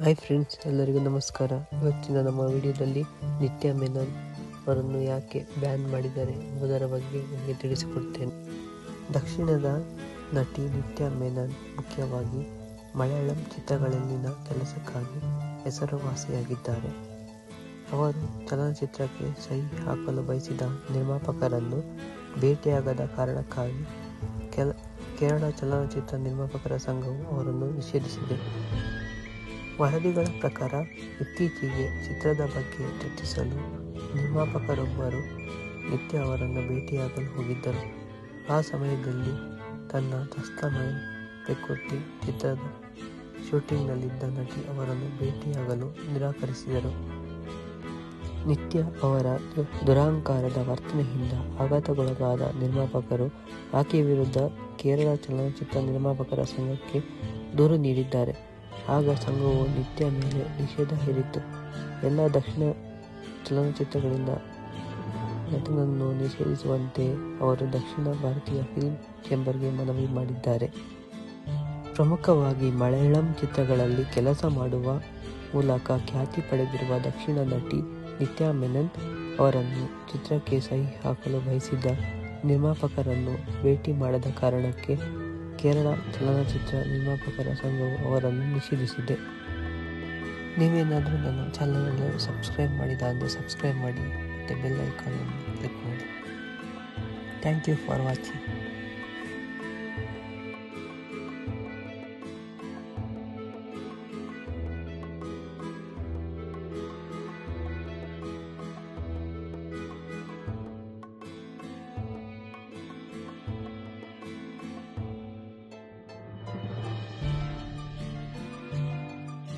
Hi friends, ಎಲ್ಲರಿಗೂ ನಮಸ್ಕಾರ. ಇವತ್ತಿನ ನಮ್ಮ ವಿಡಿಯೋದಲ್ಲಿ ನಿತ್ಯಾ ಮೆನನ್ ಅವರನ್ನು ಯಾಕೆ ಬ್ಯಾನ್ ಮಾಡಿದ್ದಾರೆ ಎಂಬುದರ ಬಗ್ಗೆ ನಿಮಗೆ ತಿಳಿಸಿಕೊಡ್ತೇನೆ. ದಕ್ಷಿಣದ ನಟಿ ನಿತ್ಯಾ ಮೆನನ್ ಮುಖ್ಯವಾಗಿ ಮಲಯಾಳಂ ಚಿತ್ರಗಳಲ್ಲಿನ ಕೆಲಸಕ್ಕಾಗಿ ಹೆಸರುವಾಸಿಯಾಗಿದ್ದಾರೆ. ಅವರು ಚಲನಚಿತ್ರಕ್ಕೆ ಸಹಿ ಹಾಕಲು ಬಯಸಿದ ನಿರ್ಮಾಪಕರನ್ನು ಭೇಟಿಯಾಗದ ಕಾರಣಕ್ಕಾಗಿ ಕೇರಳ ಚಲನಚಿತ್ರ ನಿರ್ಮಾಪಕರ ಸಂಘವು ಅವರನ್ನು ನಿಷೇಧಿಸಿದೆ. ವರದಿಗಳ ಪ್ರಕಾರ, ಇತ್ತೀಚೆಗೆ ಚಿತ್ರದ ಬಗ್ಗೆ ಚರ್ಚಿಸಲು ನಿರ್ಮಾಪಕರೊಬ್ಬರು ನಿತ್ಯಾ ಅವರನ್ನು ಭೇಟಿಯಾಗಲು ಹೋಗಿದ್ದರು. ಆ ಸಮಯದಲ್ಲಿ ತನ್ನ ದಸ್ತಮೈನ್ ಪೆಕ್ಕೊಟ್ಟಿ ಚಿತ್ರದ ಶೂಟಿಂಗ್ನಲ್ಲಿದ್ದ ನಟಿ ಅವರನ್ನು ಭೇಟಿಯಾಗಲು ನಿರಾಕರಿಸಿದರು. ನಿತ್ಯಾ ಅವರ ದುರಹಂಕಾರದ ವರ್ತನೆಯಿಂದ ಆಘಾತಕ್ಕೊಳಗಾದ ನಿರ್ಮಾಪಕರು ಆಕೆಯ ವಿರುದ್ಧ ಕೇರಳ ಚಲನಚಿತ್ರ ನಿರ್ಮಾಪಕರ ಸಂಘಕ್ಕೆ ದೂರು ನೀಡಿದ್ದಾರೆ. ಆಗ ಸಂಘವು ನಿತ್ಯಾ ಮೇಲೆ ನಿಷೇಧ ಹೇರಿತು. ಎಲ್ಲ ದಕ್ಷಿಣ ಚಲನಚಿತ್ರಗಳಿಂದ ನಟನನ್ನು ನಿಷೇಧಿಸುವಂತೆ ಅವರು ದಕ್ಷಿಣ ಭಾರತೀಯ ಫಿಲ್ಮ್ ಚೇಂಬರ್ಗೆ ಮನವಿ ಮಾಡಿದ್ದಾರೆ. ಪ್ರಮುಖವಾಗಿ ಮಲಯಾಳಂ ಚಿತ್ರಗಳಲ್ಲಿ ಕೆಲಸ ಮಾಡುವ ಮೂಲಕ ಖ್ಯಾತಿ ಪಡೆದಿರುವ ದಕ್ಷಿಣ ನಟಿ ನಿತ್ಯಾ ಮೆನನ್ ಅವರನ್ನು ಚಿತ್ರಕ್ಕೆ ಸಹಿ ಹಾಕಲು ಬಯಸಿದ್ದ ನಿರ್ಮಾಪಕರನ್ನು ಭೇಟಿ ಮಾಡದ ಕಾರಣಕ್ಕೆ ಕೇರಳ ಚಲನಚಿತ್ರ ನಿರ್ಮಾಪಕರ ಸಂಘವು ಅವರನ್ನು ನಿಷೇಧಿಸಿದೆ. ನೀವೇನಾದರೂ ನನ್ನ ಚಾನಲನ್ನು ಸಬ್ಸ್ಕ್ರೈಬ್ ಮಾಡಿದ ಅಂದರೆ ಸಬ್ಸ್ಕ್ರೈಬ್ ಮಾಡಿ ಮತ್ತು ಬೆಲ್ ಐಕಾನ್ ಅನ್ನು ಕ್ಲಿಕ್ ಮಾಡಿ. Thank you for watching.